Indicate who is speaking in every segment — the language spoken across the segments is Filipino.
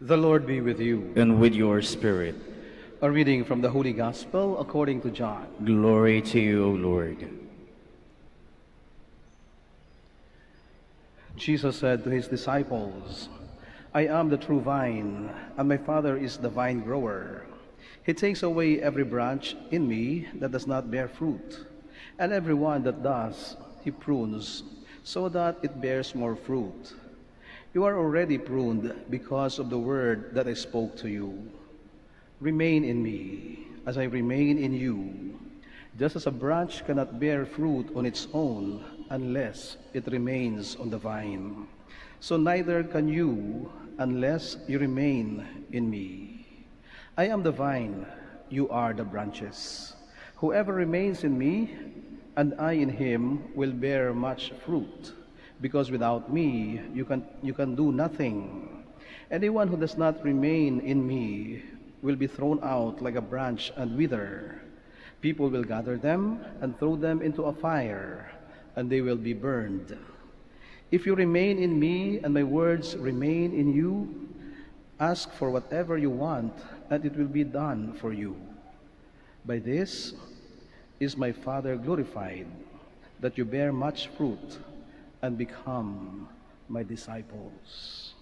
Speaker 1: The Lord be with you.
Speaker 2: and with your spirit.
Speaker 1: A reading from the Holy Gospel according to John.
Speaker 2: Glory to you, O Lord.
Speaker 1: Jesus said to his disciples, I am the true vine, and my Father is the vine grower. He takes away every branch in me that does not bear fruit, and every one that does, he prunes, so that it bears more fruit. You are already pruned because of the word that I spoke to you. Remain in me, as I remain in you. Just as a branch cannot bear fruit on its own unless it remains on the vine, so neither can you unless you remain in me. I am the vine, you are the branches. Whoever remains in me, and I in him, will bear much fruit, because without me you can do nothing. Anyone who does not remain in me will be thrown out like a branch and wither. People will gather them and throw them into a fire, and they will be burned. If you remain in me and my words remain in you, ask for whatever you want, and it will be done for you. By this is my Father glorified, that you bear much fruit and become my disciples.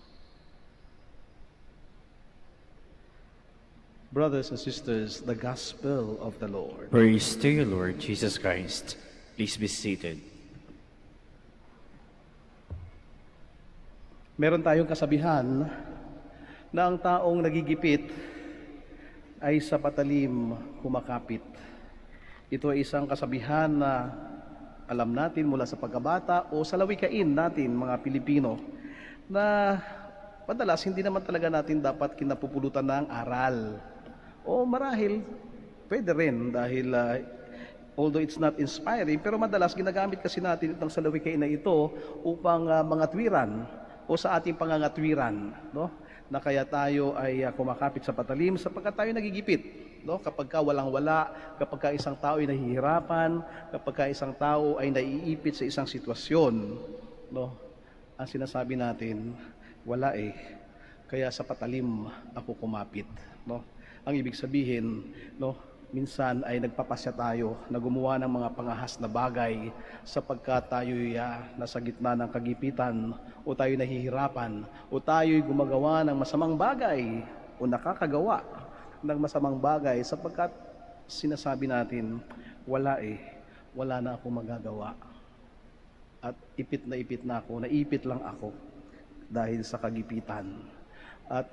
Speaker 1: Brothers and sisters, the Gospel of the Lord.
Speaker 2: Praise to you, Lord Jesus Christ. Please be seated.
Speaker 1: Meron tayong kasabihan na ang taong nagigipit ay sa patalim kumakapit. Ito ay isang kasabihan na alam natin mula sa pagkabata o sa lawikain natin mga Pilipino na madalas hindi naman talaga natin dapat kinapupulutan ng aral. O marahil pwede rin dahil although it's not inspiring, pero madalas ginagamit kasi natin itong salawikain na ito upang mga tuwiran o sa ating pangangatwiran, no? Na kaya tayo ay kumakapit sa patalim sapagkat tayo nagigipit, no? Kapag ka walang-wala, kapag ka isang tao ay nahihirapan, kapag ka isang tao ay naiipit sa isang sitwasyon, no? Ang sinasabi natin, wala eh. Kaya sa patalim ako kumapit, no? Ang ibig sabihin, no, minsan ay nagpapasya tayo na gumawa ng mga pangahas na bagay sapagkat tayo'y nasa gitna ng kagipitan o tayo nahihirapan o tayo'y gumagawa ng masamang bagay o nakakagawa ng masamang bagay sapagkat sinasabi natin, wala na ako magagawa. At ipit na ako, naipit lang ako dahil sa kagipitan. At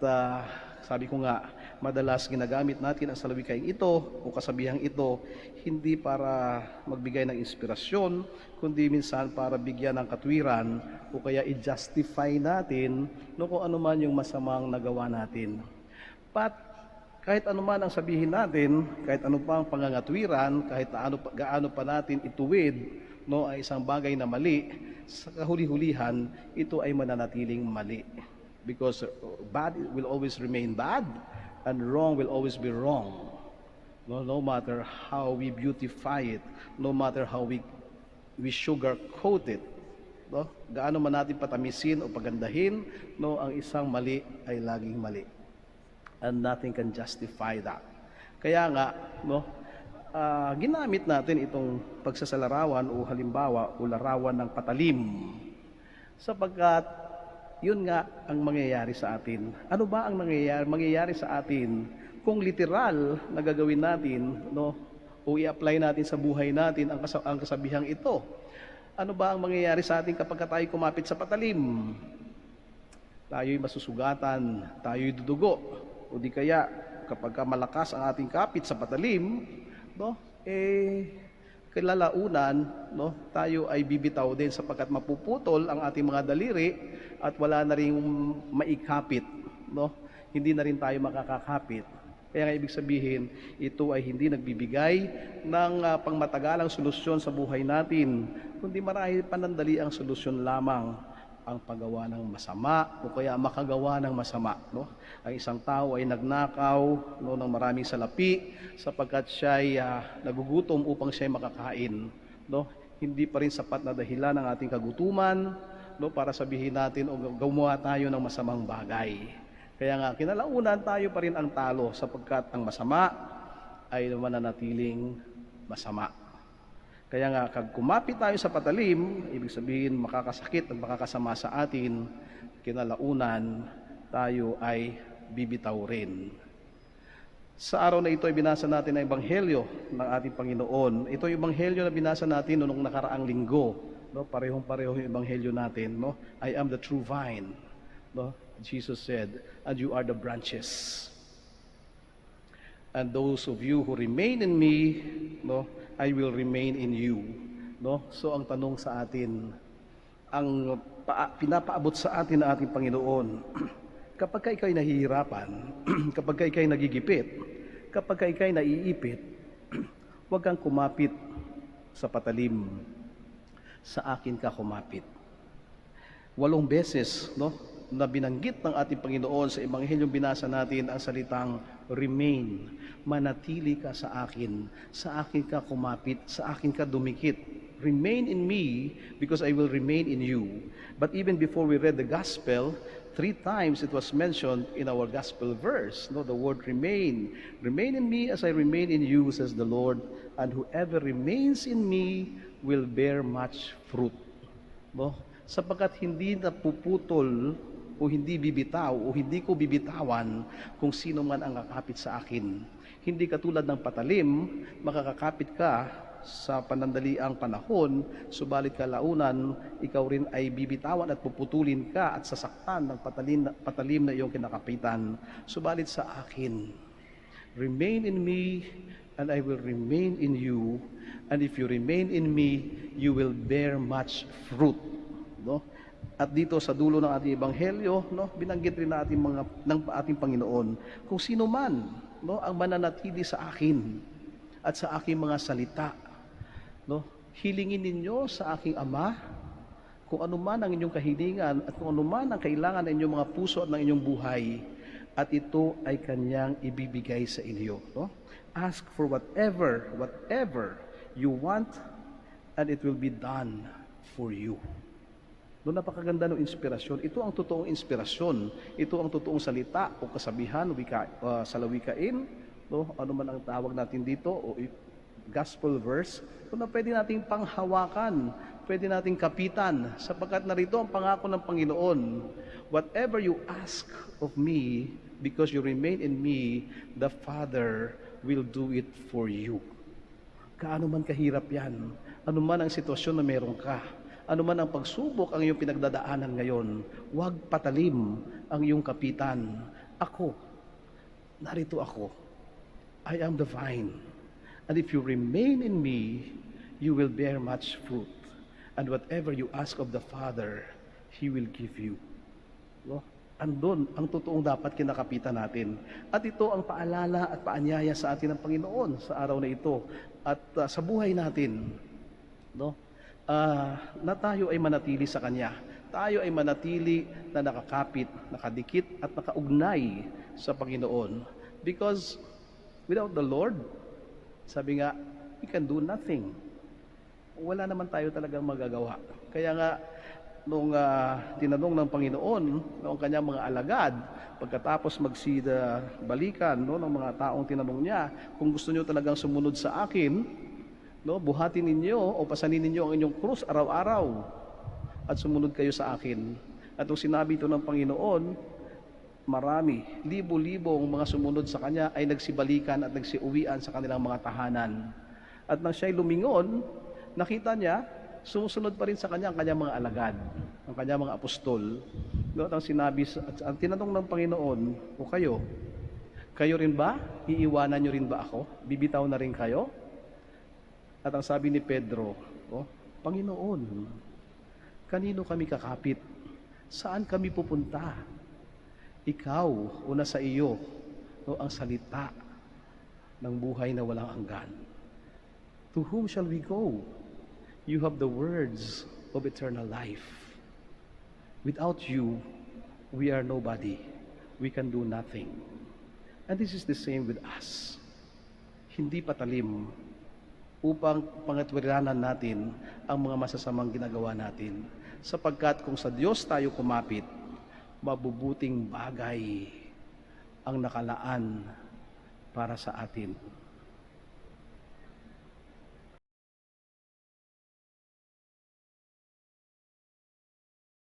Speaker 1: sabi ko nga, madalas ginagamit natin ang salawikain ito o kasabihang ito hindi para magbigay ng inspirasyon, kundi minsan para bigyan ng katwiran o kaya i-justify natin no, kung ano man yung masamang nagawa natin. But kahit ano man ang sabihin natin, kahit ano pa ang pangangatwiran, kahit gaano pa natin ituwid no, ay isang bagay na mali, sa kahuli-hulihan, ito ay mananatiling mali. Because bad will always remain bad and wrong will always be wrong. No matter how we beautify it, no matter how we sugarcoat it, no? Gaano man natin patamisin o pagandahin, no, ang isang mali ay laging mali. And nothing can justify that. Kaya nga, no, ginamit natin itong pagsasalarawan o halimbawa o larawan ng patalim sapagkat yun nga ang mangyayari sa atin. Ano ba ang mangyayari sa atin kung literal na gagawin natin, no, o i-apply natin sa buhay natin ang kasabihang ito? Ano ba ang mangyayari sa atin kapag tayo kumapit sa patalim? Tayo'y masusugatan, tayo'y dudugo, o di kaya kapag malakas ang ating kapit sa patalim, no, kalalaunan, no, tayo ay bibitaw din sapagkat mapuputol ang ating mga daliri at wala na ring maikapit, no? Hindi na rin tayo makakakapit. Kaya nga ibig sabihin, ito ay hindi nagbibigay ng pangmatagalang solusyon sa buhay natin, kundi marahil panandali ang solusyon lamang ang paggawa ng masama o kaya makagawa ng masama, no? Ang isang tao ay nagnakaw, no, ng maraming salapi sapagkat siya ay nagugutom upang siya ay makakain, no? Hindi pa rin sapat na dahilan ng ating kagutuman, no, para sabihin natin o gumawa tayo ng masamang bagay. Kaya nga, kinalaunan tayo pa rin ang talo sapagkat ang masama ay mananatiling masama. Kaya nga, kag kumapit tayo sa patalim, ibig sabihin makakasakit at makakasama sa atin, kinalaunan tayo ay bibitaw rin. Sa araw na ito ay binasa natin ang Ebanghelyo ng ating Panginoon. Ito yung Ebanghelyo na binasa natin noong nakaraang linggo. No? Parehong-pareho yung Ebanghelyo natin. No? I am the true vine. No? Jesus said, and you are the branches. And those of you who remain in me, no, I will remain in you. No? So ang tanong sa atin, ang pinapaabot sa atin ng ating Panginoon, kapag ka ikaw'y nahihirapan, kapag ka ikaw'y nagigipit, kapag ka ikaw'y naiipit, huwag kang kumapit sa patalim. Sa akin ka kumapit. 8 beses, no, na binanggit ng ating Panginoon sa Ebanghelyong binasa natin ang salitang remain. Manatili ka sa akin ka kumapit, sa akin ka dumikit. Remain in me because I will remain in you. But even before we read the gospel, 3 times it was mentioned in our gospel verse, no, the word remain. Remain in me as I remain in you, says the Lord, and whoever remains in me will bear much fruit. No? Sapagkat hindi napuputol o hindi bibitaw o hindi ko bibitawan kung sino man ang kakapit sa akin. Hindi katulad ng patalim, makakakapit ka sa panandaliang panahon, subalit kalaunan, ikaw rin ay bibitawan at puputulin ka at sasaktan ng patalim na iyong kinakapitan. Subalit sa akin, remain in me and I will remain in you, and if you remain in me, you will bear much fruit. No? At dito sa dulo ng ating Ebanghelyo, no, binanggit rin natin ng ating Panginoon kung sino man, no, ang mananatili sa akin at sa aking mga salita. No, hilingin ninyo sa aking Ama kung ano man ang inyong kahilingan at kung ano man ang kailangan ng inyong mga puso at ng inyong buhay, at ito ay kanyang ibibigay sa inyo. No? Ask for whatever you want, and it will be done for you. No, napakaganda ng inspirasyon. Ito ang totoong inspirasyon. Ito ang totoong salita o kasabihan, salawikain, no? Ano man ang tawag natin dito, o gospel verse, na pwede nating panghawakan, pwede nating kapitan, sapagkat narito ang pangako ng Panginoon. Whatever you ask of me, because you remain in me, the Father will do it for you. Kaano man kahirap yan, ano man ang sitwasyon na meron ka, ano man ang pagsubok ang iyong pinagdadaanan ngayon, huwag patalim ang iyong kapitan. Ako, narito ako. I am the vine. And if you remain in me, you will bear much fruit. And whatever you ask of the Father, He will give you. No? Andun ang totoong dapat kinakapitan natin. At ito ang paalala at paanyaya sa atin ng Panginoon sa araw na ito. At sa buhay natin, no? Na tayo ay manatili sa Kanya. Tayo ay manatili na nakakapit, nakadikit at nakaugnay sa Panginoon. Because without the Lord, sabi nga, we can do nothing. Wala naman tayo talagang magagawa. Kaya nga, nung tinanong ng Panginoon, noong kanyang mga alagad, pagkatapos magsida balikan, no, ng mga taong tinanong niya, kung gusto niyo talagang sumunod sa akin, no, buhatin ninyo o pasanin ninyo ang inyong krus araw-araw at sumunod kayo sa akin. At nung sinabi ito ng Panginoon, marami, libo-libong mga sumunod sa Kanya ay nagsibalikan at nagsiuwian sa kanilang mga tahanan. At nang siya'y lumingon, nakita niya, sumusunod pa rin sa Kanya ang Kanyang mga alagad, ang Kanyang mga apostol. No, at ang sinabi, ang tinanong ng Panginoon, o kayo rin ba? Iiwanan niyo rin ba ako? Bibitaw na rin kayo? At ang sabi ni Pedro, Panginoon, kanino kami kakapit? Saan kami pupunta? Ikaw, una sa iyo, no, ang salita ng buhay na walang hanggan. To whom shall we go? You have the words of eternal life. Without you, we are nobody. We can do nothing. And this is the same with us. Hindi patalim upang pangatwiranan natin ang mga masasamang ginagawa natin. Sapagkat kung sa Diyos tayo kumapit, mabubuting bagay ang nakalaan para sa atin.